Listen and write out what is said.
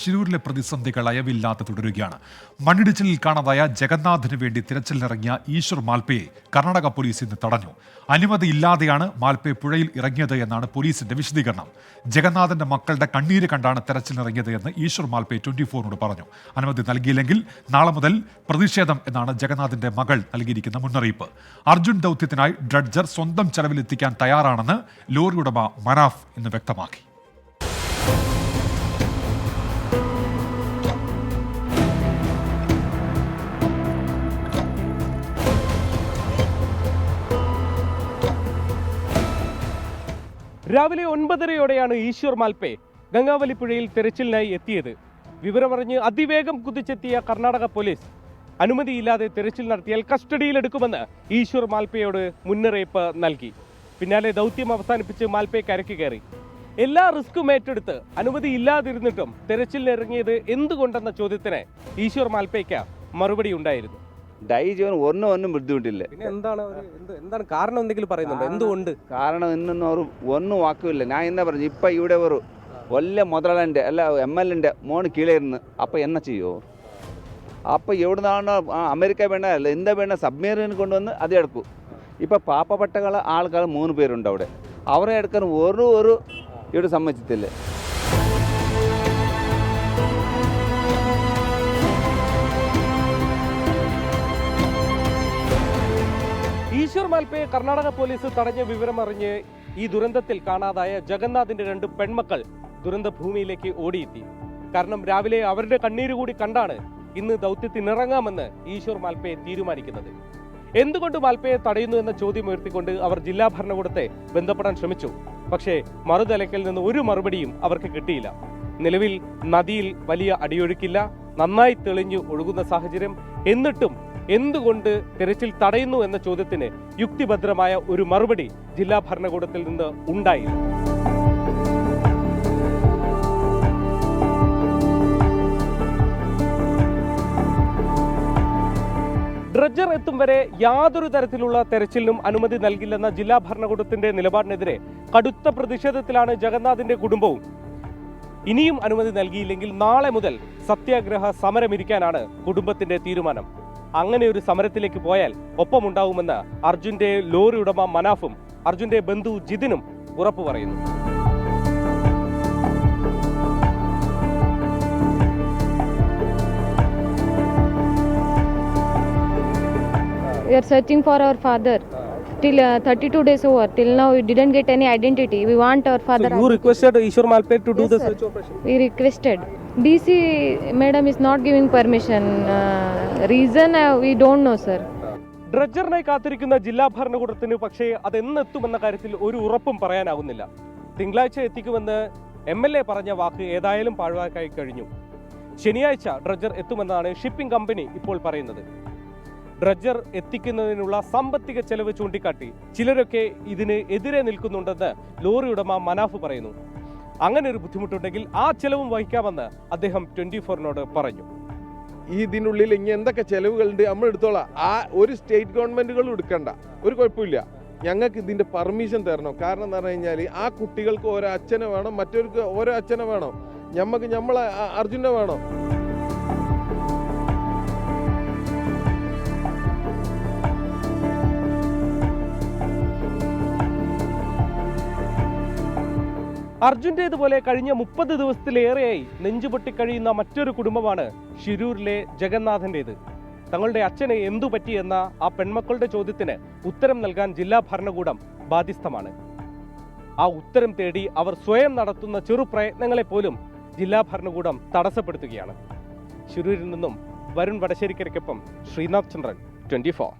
ശിരൂരിലെ പ്രതിസന്ധികൾ അയവില്ലാതെ തുടരുകയാണ്. മണ്ണിടിച്ചിലിൽ കാണാതായ ജഗന്നാഥിന് വേണ്ടി തിരച്ചിലിനിറങ്ങിയ ഈശ്വർ മാൽപ്പയെ കർണാടക പോലീസ് ഇന്ന് തടഞ്ഞു. അനുമതിയില്ലാതെയാണ് മാൽപ്പെ പുഴയിൽ ഇറങ്ങിയത് എന്നാണ് പോലീസിന്റെ വിശദീകരണം. ജഗന്നാഥന്റെ മക്കളുടെ കണ്ണീര് കണ്ടാണ് തെരച്ചിലിനിറങ്ങിയത് എന്ന് ഈശ്വർ മാൽപ്പെ 24നോട് പറഞ്ഞു. അനുമതി നൽകിയില്ലെങ്കിൽ നാളെ മുതൽ പ്രതിഷേധം എന്നാണ് ജഗന്നാഥിന്റെ മകൾ നൽകിയിരിക്കുന്ന മുന്നറിയിപ്പ്. അർജുൻ ദൗത്യത്തിനായി ഡ്രഡ്ജർ സ്വന്തം ചെലവിലെത്തിക്കാൻ തയ്യാറാണെന്ന് ലോറി ഉടമ മനാഫ് ഇന്ന് വ്യക്തമാക്കി. രാവിലെ 9:30യോടെയാണ് ഈശ്വർ മാൽപ്പെ ഗംഗാവലി പുഴയിൽ തെരച്ചിലിനായി എത്തിയത്. വിവരമറിഞ്ഞ് അതിവേഗം കുതിച്ചെത്തിയ കർണാടക പോലീസ് അനുമതിയില്ലാതെ തെരച്ചിൽ നടത്തിയാൽ കസ്റ്റഡിയിലെടുക്കുമെന്ന് ഈശ്വർ മാൽപ്പയോട് മുന്നറിയിപ്പ് നൽകി. പിന്നാലെ ദൗത്യം അവസാനിപ്പിച്ച് മാൽപ്പെ കരയ്ക്ക് കയറി. എല്ലാ റിസ്കും ഏറ്റെടുത്ത് അനുമതിയില്ലാതിരുന്നിട്ടും തെരച്ചിലിനിറങ്ങിയത് എന്തുകൊണ്ടെന്ന ചോദ്യത്തിന് ഈശ്വർ മാൽപ്പയ്ക്ക് മറുപടി ഉണ്ടായിരുന്നു. ഡൈജീവൻ ഒന്നും ബുദ്ധിമുട്ടില്ല. പിന്നെ എന്താണ് കാരണം എന്തെങ്കിലും പറയുന്നുണ്ടോ? എന്തുകൊണ്ട് കാരണം ഇന്നൊന്നും അവർ ഒന്നും വാക്കുമില്ല. ഞാൻ എന്നാ പറഞ്ഞു, ഇപ്പം ഇവിടെ ഒരു ഒല്ല മുതലാളിൻ്റെ അല്ല MLA മോന് കീഴേ ഇരുന്ന് അപ്പം എന്നാ ചെയ്യുമോ? അപ്പം എവിടുന്നാണോ അമേരിക്ക വേണ്ട അല്ല എന്താ വേണ്ട സബ്മറീൻ കൊണ്ടുവന്ന് അത് എടുക്കും. ഇപ്പം പാവപ്പെട്ട ആൾക്കാർ 3 പേരുണ്ട് അവിടെ. അവരെ എടുക്കാൻ ഒരു ഇവിടെ സമ്മതിച്ചിട്ടില്ല. ഈശ്വർ മാൽപ്പയെ കർണാടക പോലീസ് തടഞ്ഞ വിവരമറിഞ്ഞ് ഈ ദുരന്തത്തിൽ കാണാതായ ജഗന്നാഥിന്റെ 2 പെൺമക്കൾ ദുരന്ത ഭൂമിയിലേക്ക് ഓടിയെത്തി. കാരണം രാവിലെ അവരുടെ കണ്ണീര് കൂടി കണ്ടാണ് ഇന്ന് ദൗത്യത്തിനിറങ്ങാമെന്ന് ഈശ്വർ മാൽപ്പയെ തീരുമാനിക്കുന്നത്. എന്തുകൊണ്ട് മാൽപ്പയെ തടയുന്നു എന്ന ചോദ്യം ഉയർത്തിക്കൊണ്ട് അവർ ജില്ലാ ഭരണകൂടത്തെ ബന്ധപ്പെടാൻ ശ്രമിച്ചു. പക്ഷേ മറുതലയ്ക്കൽ നിന്ന് ഒരു മറുപടിയും അവർക്ക് കിട്ടിയില്ല. നിലവിൽ നദിയിൽ വലിയ അടിയൊഴുക്കില്ല, നന്നായി തെളിഞ്ഞു ഒഴുകുന്ന സാഹചര്യം. എന്നിട്ടും എന്തുകൊണ്ട് തെരച്ചിൽ തടയുന്നു എന്ന ചോദ്യത്തിന് യുക്തിഭദ്രമായ ഒരു മറുപടി ജില്ലാ ഭരണകൂടത്തിൽ നിന്ന് ഉണ്ടായില്ല. ഡ്രഡ്ജർ എത്തും വരെ യാതൊരു തരത്തിലുള്ള തെരച്ചിലിനും അനുമതി നൽകില്ലെന്ന ജില്ലാ ഭരണകൂടത്തിന്റെ നിലപാടിനെതിരെ കടുത്ത പ്രതിഷേധത്തിലാണ് ജഗന്നാഥിന്റെ കുടുംബവും. ഇനിയും അനുമതി നൽകിയില്ലെങ്കിൽ നാളെ മുതൽ സത്യാഗ്രഹ സമരമിരിക്കാനാണ് കുടുംബത്തിന്റെ തീരുമാനം. അങ്ങനെ ഒരു സമരത്തിലേക്ക് പോയാൽ ഒപ്പമുണ്ടാവുമെന്ന് അർജുന്റെ ലോറി ഉടമ മനാഫും അർജുന്റെ ബന്ധു ജിതിനും ഉറപ്പു പറയുന്നു. We are searching for our father. Till 32 days over. Till now we didn't get any identity. We want our father. So you requested Ishwar Malpe to do the search operation? We requested. DC madam is not giving permission. Reason we don't know, sir. ഡ്രഡ്ജറിനായി കാത്തിരിക്കുന്ന ജില്ലാ ഭരണകൂടത്തിന് പക്ഷേ അതെന്നെത്തുമെന്ന കാര്യത്തിൽ ഒരു ഉറപ്പും പറയാനാവുന്നില്ല. തിങ്കളാഴ്ച എത്തിക്കുമെന്ന് MLA പറഞ്ഞ വാക്ക് ഏതായാലും പാഴ്വാക്കായി കഴിഞ്ഞു. ശനിയാഴ്ച ഡ്രഡ്ജർ എത്തുമെന്നാണ് ഷിപ്പിംഗ് കമ്പനി ഇപ്പോൾ പറയുന്നത്. ഡ്രഡ്ജർ എത്തിക്കുന്നതിനുള്ള സാമ്പത്തിക ചെലവ് ചൂണ്ടിക്കാട്ടി ചിലരൊക്കെ ഇതിന് എതിരെ നിൽക്കുന്നുണ്ടെന്ന് ലോറി ഉടമ മനാഫ് പറയുന്നു. അങ്ങനെ ഒരു ബുദ്ധിമുട്ടുണ്ടെങ്കിൽ ആ ചെലവും വഹിക്കാമെന്ന് അദ്ദേഹം 24നോട് പറഞ്ഞു. ഇതിനുള്ളിൽ ഇനി എന്തൊക്കെ ചെലവുകളുണ്ട് നമ്മൾ എടുത്തോളാം. ആ ഒരു സ്റ്റേറ്റ് ഗവൺമെന്റുകളും എടുക്കണ്ട, ഒരു കുഴപ്പമില്ല. ഞങ്ങൾക്ക് ഇതിന്റെ പെർമിഷൻ തരണം. കാരണം എന്ന് പറഞ്ഞു കഴിഞ്ഞാൽ ആ കുട്ടികൾക്ക് ഓരോ അച്ഛനെ വേണം, മറ്റവർക്ക് ഓരോ അച്ഛനെ വേണം, ഞമ്മക്ക് നമ്മളെ അർജുനെ വേണം. അർജുൻ്റേതുപോലെ കഴിഞ്ഞ 30 ദിവസത്തിലേറെയായി നെഞ്ചുപൊട്ടി കഴിയുന്ന മറ്റൊരു കുടുംബമാണ് ഷിരൂരിലെ ജഗന്നാഥൻ്റേത്. തങ്ങളുടെ അച്ഛന് എന്തു പറ്റിയെന്ന ആ പെൺമക്കളുടെ ചോദ്യത്തിന് ഉത്തരം നൽകാൻ ജില്ലാ ഭരണകൂടം ബാധ്യസ്ഥമാണ്. ആ ഉത്തരം തേടി അവർ സ്വയം നടത്തുന്ന ചെറു പ്രയത്നങ്ങളെ പോലും ജില്ലാ ഭരണകൂടം തടസ്സപ്പെടുത്തുകയാണ്. ഷിരൂരിൽ നിന്നും വരുൺ വടശ്ശേരിക്കരയ്ക്കൊപ്പം ശ്രീനാഥ് ചന്ദ്രൻ, 24.